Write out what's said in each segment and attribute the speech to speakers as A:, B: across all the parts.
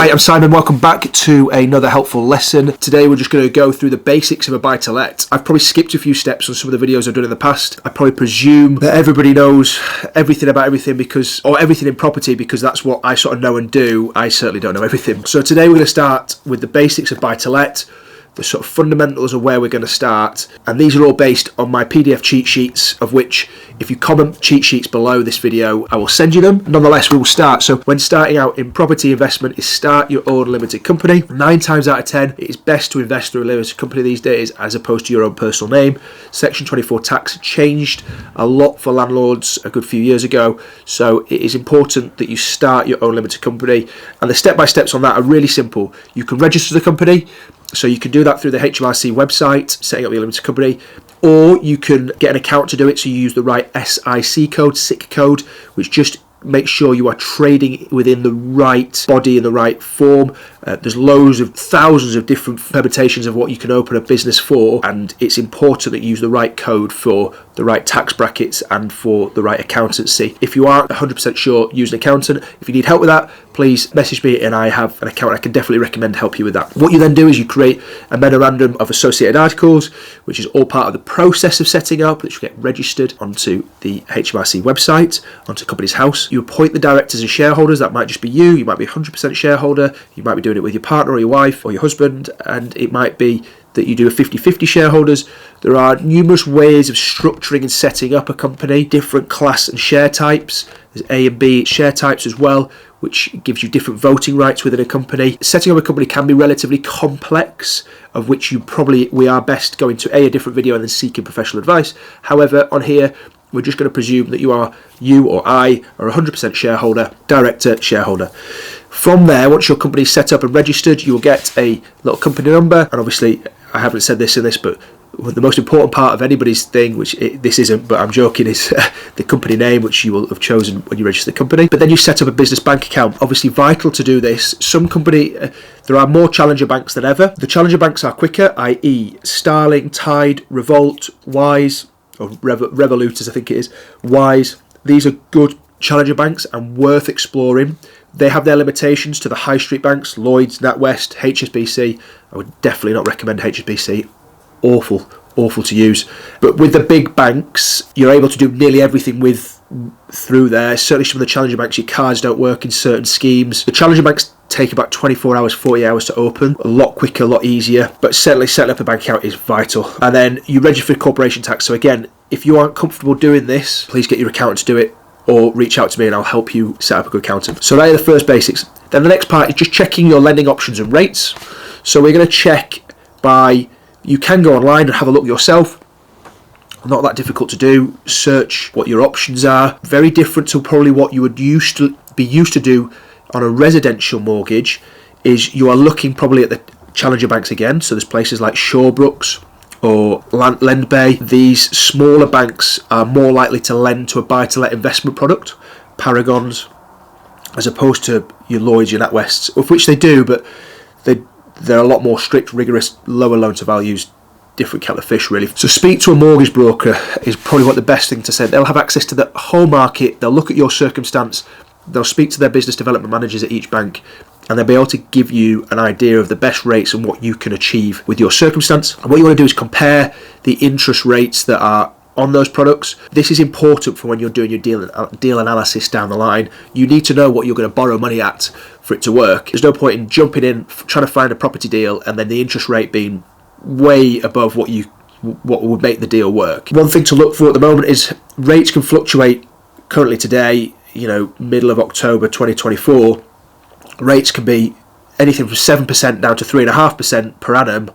A: Hi, I'm Simon. Welcome back to another helpful lesson. Today we're just going to go through the basics of a buy-to-let. I've probably skipped a few steps on some of the videos I've done in the past. I probably presume that everybody knows everything about everything or everything in property because that's what I sort of know and do. I certainly don't know everything. So today we're going to start with the basics of buy-to-let, the sort of fundamentals of where we're going to start, and these are all based on my PDF cheat sheets, of which if you comment cheat sheets below this video I will send you them. Nonetheless, we will start. So when starting out in property investment is start your own limited company. 9 times out of 10 it is best to invest through a limited company these days as opposed to your own personal name. Section 24 tax changed a lot for landlords a good few years ago, so it is important that you start your own limited company, and the step-by-steps on that are really simple. You can register the company. So you can do that through the HMRC website, setting up your limited company, or you can get an account to do it, so you use the right SIC code, which just makes sure you are trading within the right body in the right form. There's thousands of different permutations of what you can open a business for, and it's important that you use the right code for the right tax brackets and for the right accountancy. If you aren't 100% sure, use an accountant. If you need help with that, please message me and I have an accountant. I can definitely recommend help you with that. What you then do is you create a memorandum of associated articles, which is all part of the process of setting up, which will get registered onto the HMRC website, onto Companies House. You appoint the directors and shareholders. That might just be you might be 100% shareholder, you might be doing it with your partner or your wife or your husband, and it might be that you do a 50-50 shareholders. There are numerous ways of structuring and setting up a company, different class and share types. There's A and B share types as well, which gives you different voting rights within a company. Setting up a company can be relatively complex, of which we are best going to a different video and then seeking professional advice. However, on here, we're just going to presume that you or I are 100% shareholder, director, shareholder. From there, once your company is set up and registered, you will get a little company number. And obviously, I haven't said this in this, but the most important part of anybody's thing, this isn't, but I'm joking, is the company name, which you will have chosen when you register the company. But then you set up a business bank account. Obviously vital to do this. There are more challenger banks than ever. The challenger banks are quicker, i.e. Starling, Tide, Revolt, Wise, or Revolut as I think it is, Wise. These are good challenger banks and worth exploring. They have their limitations to the high street banks, Lloyds, NatWest, HSBC. I would definitely not recommend HSBC. Awful to use. But with the big banks, you're able to do nearly everything through there. Certainly some of the challenger banks, your cards don't work in certain schemes. The challenger banks take about 24 hours, 40 hours to open. A lot quicker, a lot easier. But certainly setting up a bank account is vital. And then you register for corporation tax. So again, if you aren't comfortable doing this, please get your accountant to do it, or reach out to me and I'll help you set up a good accountant. So they are the first basics. Then the next part is just checking your lending options and rates. So we're going to check you can go online and have a look yourself. Not that difficult to do. Search what your options are. Very different to probably what you would used to do on a residential mortgage. Is you are looking probably at the challenger banks again. So there's places like Shawbrooks or Lendbay. These smaller banks are more likely to lend to a buy-to-let investment product, Paragons, as opposed to your Lloyds, your NatWests, of which they do, but they're a lot more strict, rigorous, lower loan to values, different kettle of fish really. So speak to a mortgage broker is probably what the best thing to say. They'll have access to the whole market, they'll look at your circumstance, they'll speak to their business development managers at each bank, and they'll be able to give you an idea of the best rates and what you can achieve with your circumstance. And what you want to do is compare the interest rates that are on those products. This is important for when you're doing your deal analysis down the line. You need to know what you're going to borrow money at for it to work. There's no point in jumping in, trying to find a property deal, and then the interest rate being way above what would make the deal work. One thing to look for at the moment is rates can fluctuate. Currently today, middle of October 2024, rates can be anything from 7% down to 3.5% per annum.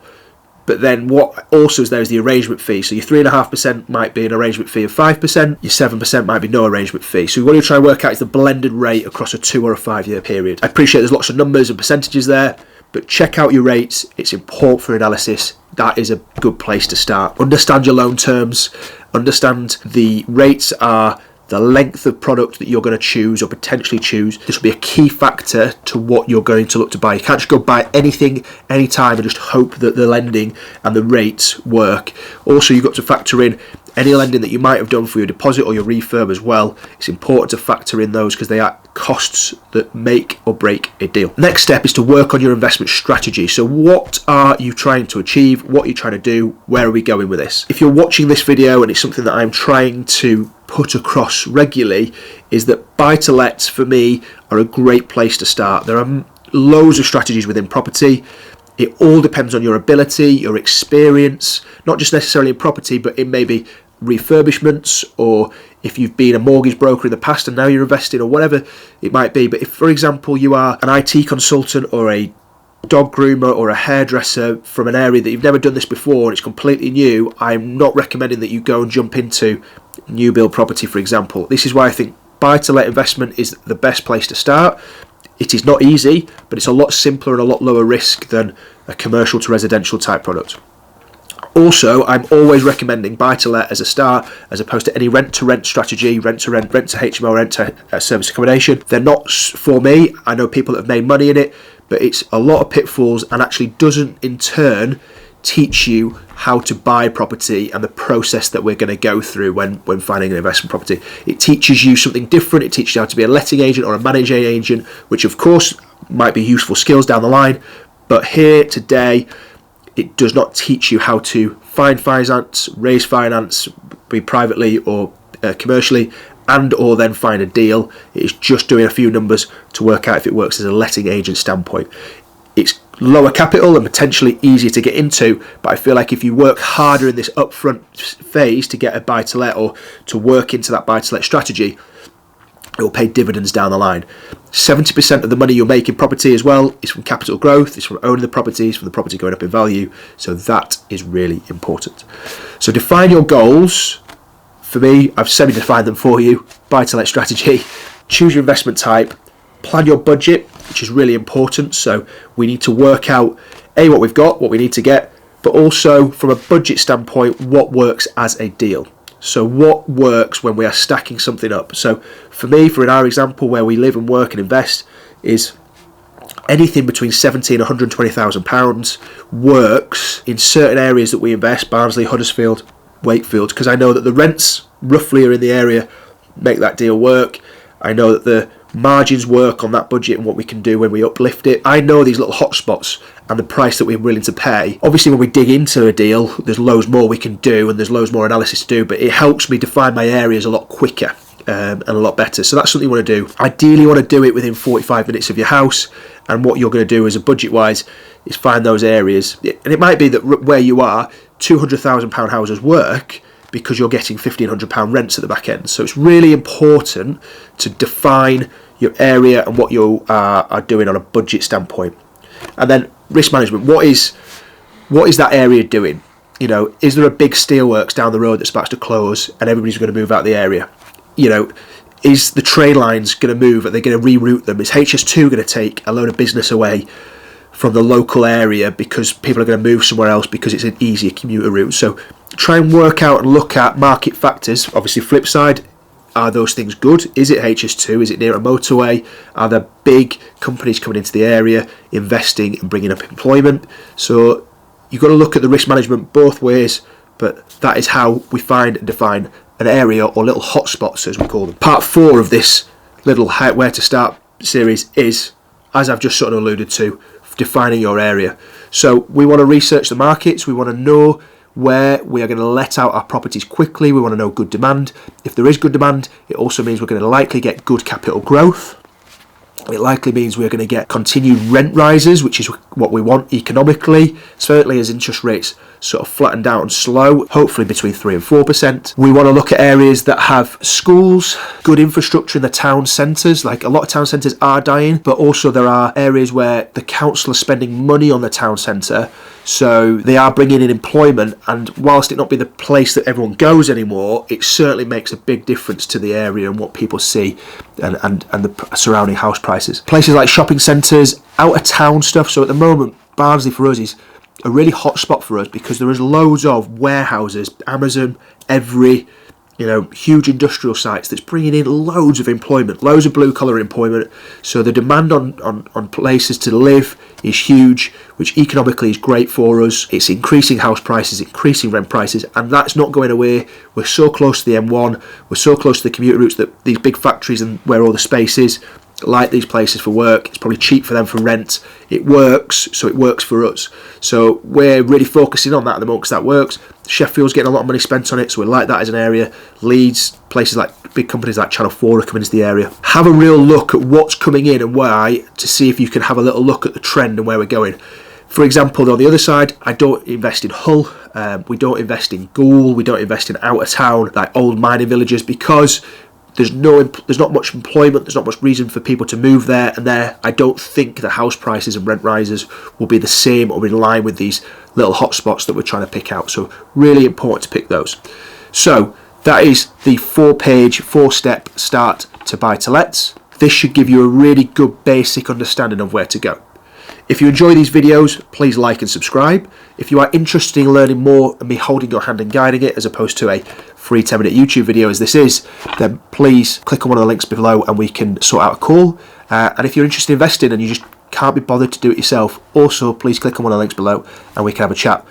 A: But then what also is there is the arrangement fee. So your 3.5% might be an arrangement fee of 5%, your 7% might be no arrangement fee. So what you try and work out is the blended rate across a 2 or a 5 year period. I appreciate there's lots of numbers and percentages there, but check out your rates. It's important for analysis. That is a good place to start. Understand your loan terms, understand the rates are the length of product that you're going to choose or potentially choose. This will be a key factor to what you're going to look to buy. You can't just go buy anything, anytime, and just hope that the lending and the rates work. Also, you've got to factor in Any lending that you might have done for your deposit or your refurb as well, it's important to factor in those because they are costs that make or break a deal. Next step is to work on your investment strategy. So what are you trying to achieve? What are you trying to do? Where are we going with this? If you're watching this video and it's something that I'm trying to put across regularly, is that buy-to-lets for me are a great place to start. There are loads of strategies within property. It all depends on your ability, your experience, not just necessarily in property, but in maybe refurbishments, or if you've been a mortgage broker in the past and now you're investing, or whatever it might be. But if, for example, you are an IT consultant or a dog groomer or a hairdresser from an area that you've never done this before and it's completely new, I'm not recommending that you go and jump into new build property, for example. This is why I think buy-to-let investment is the best place to start. It is not easy, but it's a lot simpler and a lot lower risk than a commercial to residential type product. Also, I'm always recommending buy-to-let as a start, as opposed to any rent-to-rent strategy, rent-to-rent, rent-to-HMO, rent-to-service accommodation. They're not for me. I know people that have made money in it, but it's a lot of pitfalls and actually doesn't, in turn, teach you how to buy property and the process that we're going to go through when finding an investment property. It teaches you something different. It teaches you how to be a letting agent or a managing agent, which of course might be useful skills down the line. But here today, it does not teach you how to find finance, raise finance, be privately or commercially, and or then find a deal. It is just doing a few numbers to work out if it works as a letting agent standpoint. It's lower capital and potentially easier to get into, but I feel like if you work harder in this upfront phase to get a buy-to-let or to work into that buy-to-let strategy, it will pay dividends down the line. 70% of the money you'll make in property as well is from capital growth, it's from owning the properties, from the property going up in value, so that is really important. So define your goals. For me, I've semi-defined them for you. Buy-to-let strategy, choose your investment type, plan your budget, which is really important. So we need to work out what we've got, what we need to get, but also from a budget standpoint, what works as a deal. So what works when we are stacking something up? So for me, for in our example where we live and work and invest, is anything between £70,000 and £120,000 works in certain areas that we invest, Barnsley, Huddersfield, Wakefield, because I know that the rents roughly are in the area, make that deal work. I know that the margins work on that budget and what we can do when we uplift it. I know these little hotspots and the price that we're willing to pay. Obviously when we dig into a deal, there's loads more we can do and there's loads more analysis to do, but it helps me define my areas a lot quicker and a lot better. So that's something you want to do. Ideally you want to do it within 45 minutes of your house, and what you're going to do as a budget wise is find those areas. And it might be that where you are, £200,000 houses work because you're getting £1,500 rents at the back end. So it's really important to define your area and what you are doing on a budget standpoint. And then risk management. What is that area doing? You know, is there a big steelworks down the road that's about to close and everybody's going to move out the area? You know, is the train lines going to move? Are they going to reroute them? Is HS2 going to take a load of business away from the local area because people are going to move somewhere else because it's an easier commuter route? So try and work out and look at market factors. Obviously, flip side, are those things good? Is it HS2? Is it near a motorway? Are there big companies coming into the area, investing and bringing up employment? So you've got to look at the risk management both ways, but that is how we find and define an area, or little hotspots as we call them. Part 4 of this little where to start series is, as I've just sort of alluded to, defining your area. So we want to research the markets, we want to know where we are going to let out our properties quickly, we want to know good demand. If there is good demand, it also means we're going to likely get good capital growth. It likely means we're going to get continued rent rises, which is what we want economically, certainly as interest rates sort of flatten down and slow, hopefully between 3 and 4%. We want to look at areas that have schools, good infrastructure in the town centres. Like a lot of town centres are dying, but also there are areas where the council are spending money on the town centre, so they are bringing in employment, and whilst it not be the place that everyone goes anymore, it certainly makes a big difference to the area and what people see and the surrounding house prices. Places like shopping centres, out of town stuff. So at the moment, Barnsley for us is a really hot spot for us because there is loads of warehouses, Amazon, Every, you know, huge industrial sites that's bringing in loads of employment, loads of blue collar employment. So the demand on places to live is huge, which economically is great for us. It's increasing house prices, increasing rent prices, and that's not going away. We're so close to the M1, we're so close to the commuter routes, that these big factories and where all the space is, like these places for work, it's probably cheap for them for rent. It works, so it works for us. So we're really focusing on that at the moment because that works. Sheffield's getting a lot of money spent on it, so we like that as an area. Leeds, places like big companies like Channel 4 are coming into the area. Have a real look at what's coming in and why, to see if you can have a little look at the trend and where we're going. For example, on the other side, I don't invest in Hull, we don't invest in Goole, we don't invest in out of town, like old mining villages, because there's not much employment, there's not much reason for people to move there, and there I don't think the house prices and rent rises will be the same or in line with these little hotspots that we're trying to pick out. So really important to pick those. So that is the 4-page, 4-step start to buy to lets. This should give you a really good basic understanding of where to go. If you enjoy these videos, please like and subscribe. If you are interested in learning more and me holding your hand and guiding it, as opposed to a free 10-minute YouTube video as this is, then please click on one of the links below and we can sort out a call. And if you're interested in investing and you just can't be bothered to do it yourself, also please click on one of the links below and we can have a chat